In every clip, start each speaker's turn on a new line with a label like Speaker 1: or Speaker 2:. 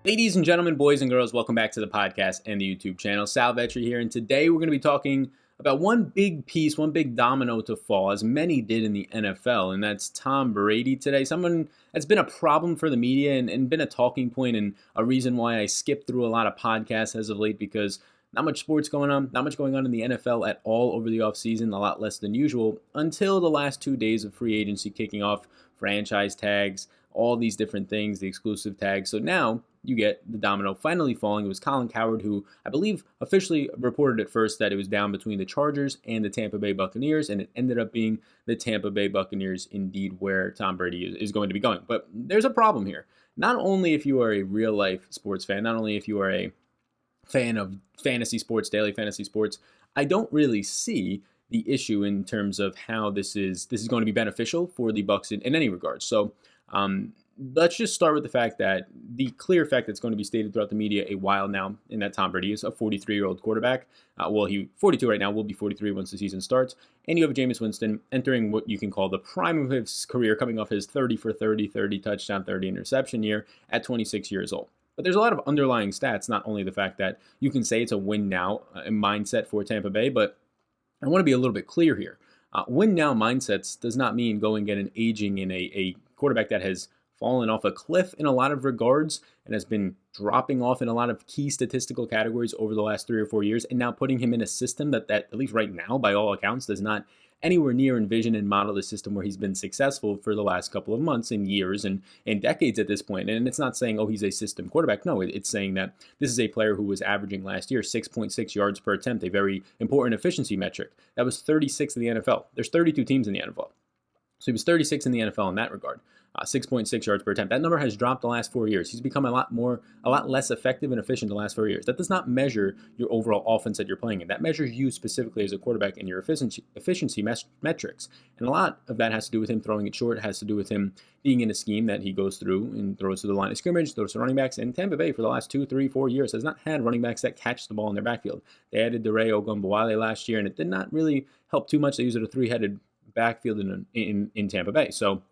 Speaker 1: Ladies and gentlemen, boys and girls, welcome back to the podcast and the YouTube channel. Sal Vetri here, and today we're going to be talking about one big piece, one big domino to fall, as many did in the NFL, and that's Tom Brady today. Someone that's been a problem for the media and been a talking point and a reason why I skipped through a lot of podcasts as of late, because not much sports going on, not much going on in the NFL at all over the offseason, a lot less than usual, until the last 2 days of free agency kicking off, franchise tags, all these different things, the exclusive tags. So now you get the domino finally falling. It was Colin Cowherd who, I believe, officially reported at first that it was down between the Chargers and the Tampa Bay Buccaneers, and it ended up being the Tampa Bay Buccaneers, indeed, where Tom Brady is going to be going. But there's a problem here. Not only if you are a real-life sports fan, not only if you are a fan of fantasy sports, daily fantasy sports, I don't really see the issue in terms of how this is going to be beneficial for the Bucs in any regard. So let's just start with the fact that the clear fact that's going to be stated throughout the media a while now, in that Tom Brady is a 43-year-old quarterback. He's 42 right now, will be 43 once the season starts. And you have Jameis Winston entering what you can call the prime of his career, coming off his 30 for 30 touchdown, 30 interception year at 26 years old. But there's a lot of underlying stats, not only the fact that you can say it's a win now mindset for Tampa Bay, but I want to be a little bit clear here. Win now mindsets does not mean go and get an aging in a quarterback that has fallen off a cliff in a lot of regards and has been dropping off in a lot of key statistical categories over the last 3 or 4 years, and now putting him in a system that at least right now, by all accounts, does not anywhere near envision and model the system where he's been successful for the last couple of months and years and decades at this point. And it's not saying, oh, he's a system quarterback. No, it's saying that this is a player who was averaging last year 6.6 yards per attempt, a very important efficiency metric. That was 36 in the NFL. There's 32 teams in the NFL. So he was 36 in the NFL in that regard. 6.6 yards per attempt. That number has dropped the last 4 years. He's become a lot less effective and efficient the last 4 years. That does not measure your overall offense that you're playing in. That measures you specifically as a quarterback and your efficiency metrics. And a lot of that has to do with him throwing it short. It has to do with him being in a scheme that he goes through and throws to the line of scrimmage, throws to running backs. And Tampa Bay for the last 2, 3, 4 years has not had running backs that catch the ball in their backfield. They added DeRay Ogunbowale last year, and it did not really help too much. They used a three-headed backfield in Tampa Bay. So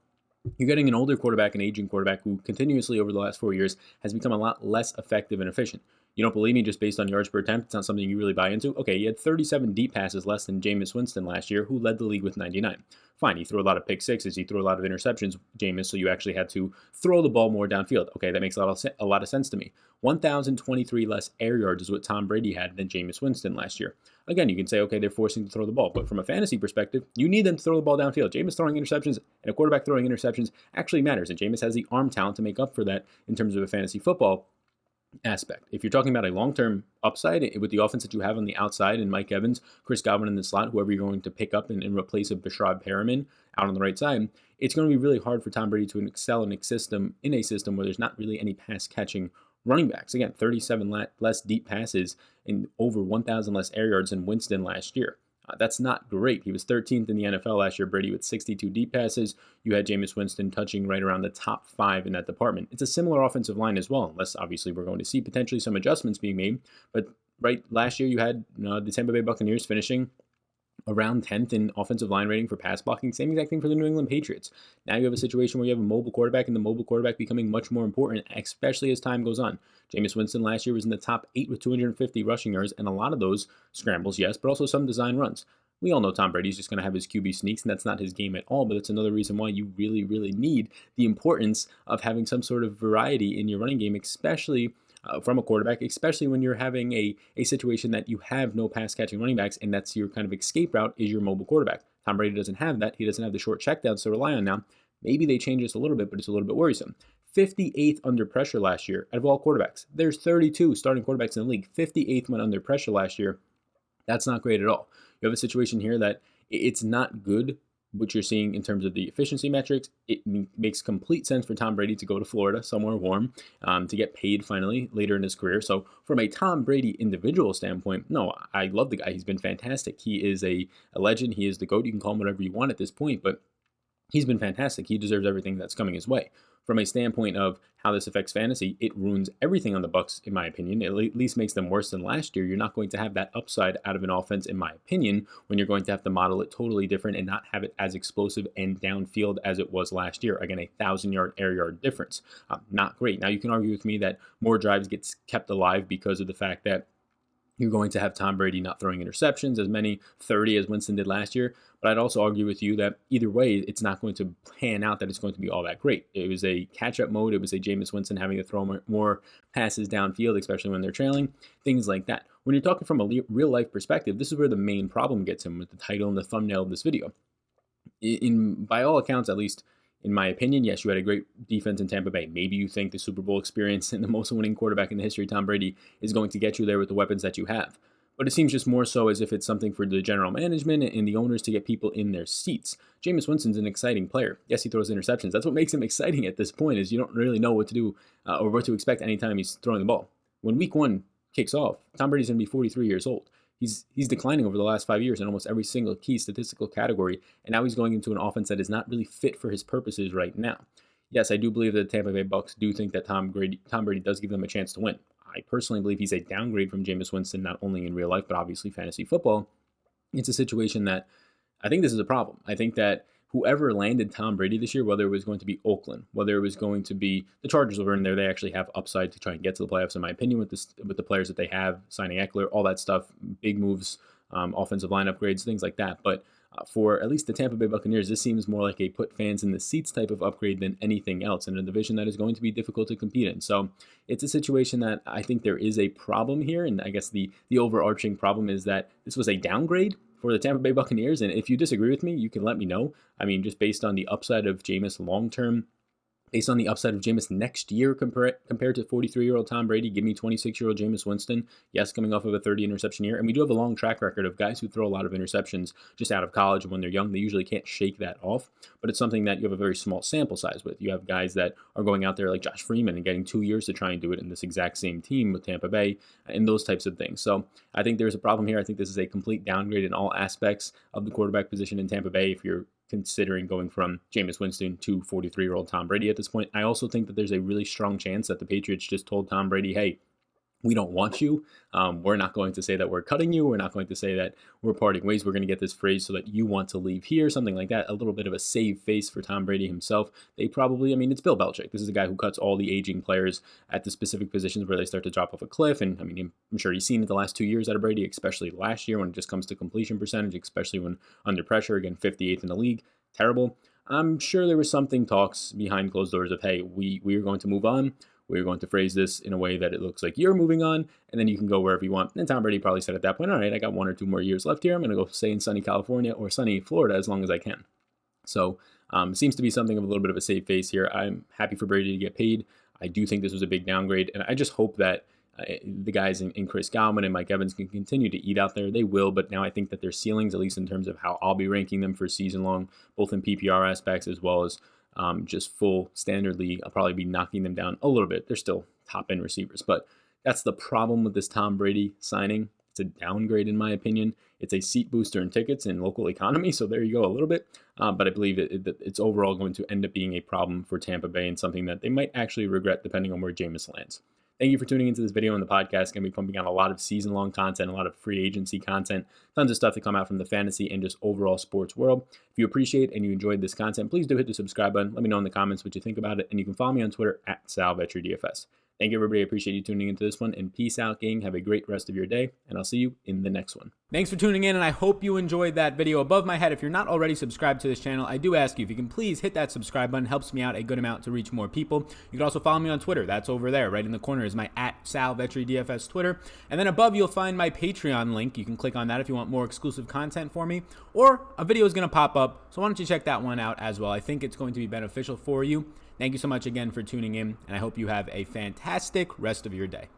Speaker 1: you're getting an older quarterback, an aging quarterback who continuously over the last 4 years has become a lot less effective and efficient. You don't believe me just based on yards per attempt? It's not something you really buy into? Okay, he had 37 deep passes less than Jameis Winston last year, who led the league with 99. Fine, he threw a lot of pick sixes, he threw a lot of interceptions, Jameis, so you actually had to throw the ball more downfield. Okay, that makes a lot of sense to me. 1,023 less air yards is what Tom Brady had than Jameis Winston last year. Again, you can say, okay, they're forcing to throw the ball, but from a fantasy perspective, you need them to throw the ball downfield. Jameis throwing interceptions and a quarterback throwing interceptions actually matters, and Jameis has the arm talent to make up for that in terms of a fantasy football aspect. If you're talking about a long-term upside with the offense that you have on the outside and Mike Evans, Chris Godwin in the slot, whoever you're going to pick up and replace a Bashaud Perriman out on the right side, it's going to be really hard for Tom Brady to excel in a system where there's not really any pass-catching running backs. Again, 37 less deep passes and over 1,000 less air yards than Winston last year. That's not great. He was 13th in the NFL last year, Brady, with 62 deep passes. You had Jameis Winston touching right around the top 5 in that department. It's a similar offensive line as well, unless obviously we're going to see potentially some adjustments being made. But right last year, you had the Tampa Bay Buccaneers finishing around 10th in offensive line rating for pass blocking. Same exact thing for the New England Patriots. Now you have a situation where you have a mobile quarterback, and the mobile quarterback becoming much more important, especially as time goes on. Jameis Winston last year was in the top 8 with 250 rushing yards, and a lot of those scrambles, yes, but also some design runs. We all know Tom Brady's just going to have his QB sneaks, and that's not his game at all, but it's another reason why you really, really need the importance of having some sort of variety in your running game, especially from a quarterback, especially when you're having a situation that you have no pass-catching running backs, and that's your kind of escape route is your mobile quarterback. Tom Brady doesn't have that. He doesn't have the short checkdowns to rely on now. Maybe they change this a little bit, but it's a little bit worrisome. 58th under pressure last year out of all quarterbacks. There's 32 starting quarterbacks in the league. 58th went under pressure last year. That's not great at all. You have a situation here that it's not good what you're seeing in terms of the efficiency metrics. It makes complete sense for Tom Brady to go to Florida, somewhere warm, to get paid finally later in his career. So from a Tom Brady individual standpoint, no, I love the guy. He's been fantastic. He is a legend. He is the GOAT. You can call him whatever you want at this point, but he's been fantastic. He deserves everything that's coming his way. From a standpoint of how this affects fantasy, it ruins everything on the Bucs, in my opinion. It at least makes them worse than last year. You're not going to have that upside out of an offense, in my opinion, when you're going to have to model it totally different and not have it as explosive and downfield as it was last year. Again, 1,000-yard air yard difference. Not great. Now, you can argue with me that more drives gets kept alive because of the fact that you're going to have Tom Brady not throwing interceptions, as many 30 as Winston did last year. But I'd also argue with you that either way, it's not going to pan out that it's going to be all that great. It was a catch-up mode. It was a Jameis Winston having to throw more passes downfield, especially when they're trailing, things like that. When you're talking from a real-life perspective, this is where the main problem gets in with the title and the thumbnail of this video. By all accounts, at least in my opinion, yes, you had a great defense in Tampa Bay. Maybe you think the Super Bowl experience and the most winning quarterback in the history, Tom Brady, is going to get you there with the weapons that you have. But it seems just more so as if it's something for the general management and the owners to get people in their seats. Jameis Winston's an exciting player. Yes, he throws interceptions. That's what makes him exciting at this point, is you don't really know what to do or what to expect anytime he's throwing the ball. When week one kicks off, Tom Brady's going to be 43 years old. He's declining over the last 5 years in almost every single key statistical category, and now he's going into an offense that is not really fit for his purposes right now. Yes, I do believe that the Tampa Bay Bucks do think that Tom Brady does give them a chance to win. I personally believe he's a downgrade from Jameis Winston, not only in real life, but obviously fantasy football. It's a situation that I think this is a problem. I think that whoever landed Tom Brady this year, whether it was going to be Oakland, whether it was going to be the Chargers over in there, they actually have upside to try and get to the playoffs, in my opinion, with the players that they have, signing Eckler, all that stuff, big moves, offensive line upgrades, things like that. But for at least the Tampa Bay Buccaneers, this seems more like a put fans in the seats type of upgrade than anything else in a division that is going to be difficult to compete in. So it's a situation that I think there is a problem here. And I guess the overarching problem is that this was a downgrade for the Tampa Bay Buccaneers. And if you disagree with me, you can let me know. I mean, just based on the upside of Jameis long-term, based on the upside of Jameis next year compared to 43-year-old Tom Brady, give me 26-year-old Jameis Winston. Yes, coming off of a 30-interception year. And we do have a long track record of guys who throw a lot of interceptions just out of college. And when they're young, they usually can't shake that off. But it's something that you have a very small sample size with. You have guys that are going out there like Josh Freeman and getting 2 years to try and do it in this exact same team with Tampa Bay and those types of things. So I think there's a problem here. I think this is a complete downgrade in all aspects of the quarterback position in Tampa Bay if you're considering going from Jameis Winston to 43-year-old Tom Brady at this point. I also think that there's a really strong chance that the Patriots just told Tom Brady, hey, we don't want you. We're not going to say that we're cutting you. We're not going to say that we're parting ways. We're going to get this phrase so that you want to leave here, something like that. A little bit of a save face for Tom Brady himself. They probably, it's Bill Belichick. This is a guy who cuts all the aging players at the specific positions where they start to drop off a cliff. And I'm sure you've seen it the last 2 years out of Brady, especially last year when it just comes to completion percentage, especially when under pressure, again, 58th in the league. Terrible. I'm sure there was something talks behind closed doors of, hey, we are going to move on. We're going to phrase this in a way that it looks like you're moving on, and then you can go wherever you want. And Tom Brady probably said at that point, all right, I got 1 or 2 more years left here. I'm going to go stay in sunny California or sunny Florida as long as I can. So it seems to be something of a little bit of a save face here. I'm happy for Brady to get paid. I do think this was a big downgrade, and I just hope that the guys in Chris Godwin and Mike Evans can continue to eat out there. They will, but now I think that their ceilings, at least in terms of how I'll be ranking them for season long, both in PPR aspects as well as just full standard league, I'll probably be knocking them down a little bit. They're still top-end receivers, but that's the problem with this Tom Brady signing. It's a downgrade in my opinion. It's a seat booster in tickets in local economy, so there you go a little bit. But I believe it's overall going to end up being a problem for Tampa Bay and something that they might actually regret depending on where Jameis lands. Thank you for tuning into this video on the podcast. Going to be pumping out a lot of season-long content, a lot of free agency content, tons of stuff to come out from the fantasy and just overall sports world. If you appreciate and you enjoyed this content, please do hit the subscribe button. Let me know in the comments what you think about it, and you can follow me on Twitter at SalVetryDFS. Thank you, everybody. I appreciate you tuning into this one, and peace out, gang. Have a great rest of your day, and I'll see you in the next one. Thanks for tuning in, and I hope you enjoyed that video. Above my head, if you're not already subscribed to this channel, I do ask you if you can please hit that subscribe button. It helps me out a good amount to reach more people. You can also follow me on Twitter. That's over there. Right in the corner is my at SalVetryDFS Twitter. And then above, you'll find my Patreon link. You can click on that if you want more exclusive content for me, or a video is going to pop up, so why don't you check that one out as well. I think it's going to be beneficial for you. Thank you so much again for tuning in, and I hope you have a fantastic rest of your day.